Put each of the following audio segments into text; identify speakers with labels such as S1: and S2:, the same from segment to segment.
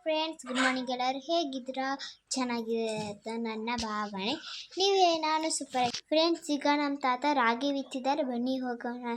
S1: Friends, good morning. ಎಲ್ಲರೂ ಹೇಗಿದ್ದೀರಾ? ಚೆನ್ನಾಗಿದೆ ಅಂತ ನನ್ನ ಭಾವನೆ. ನೀವೇ, ನಾನು ಸೂಪರ್. ಫ್ರೆಂಡ್ಸ್, ಈಗ ನಮ್ಮ ತಾತ ರಾಗಿ ಬಿತ್ತಿದ್ದಾರೆ, ಬನ್ನಿ ಹೋಗೋಣ.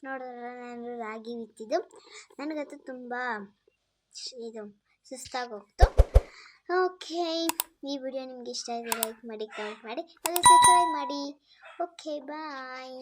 S1: ನೋಡಿದ್ರೆ ನಾನು ರಾಗಿ ಬಿತ್ತಿದ್ದು ನನಗಂತೂ ತುಂಬ ಇದು ಸುಸ್ತಾಗೋಗ್ತು. ಓಕೆ, ಈ ವಿಡಿಯೋ ನಿಮ್ಗೆ ಇಷ್ಟ ಆಗಿದೆ ಲೈಕ್ ಮಾಡಿ, ಕಮೆಂಟ್ ಮಾಡಿ, ಹಾಗೆ ಸಬ್ಸ್ಕ್ರೈಬ್ ಮಾಡಿ. ಓಕೆ, ಬಾಯ್.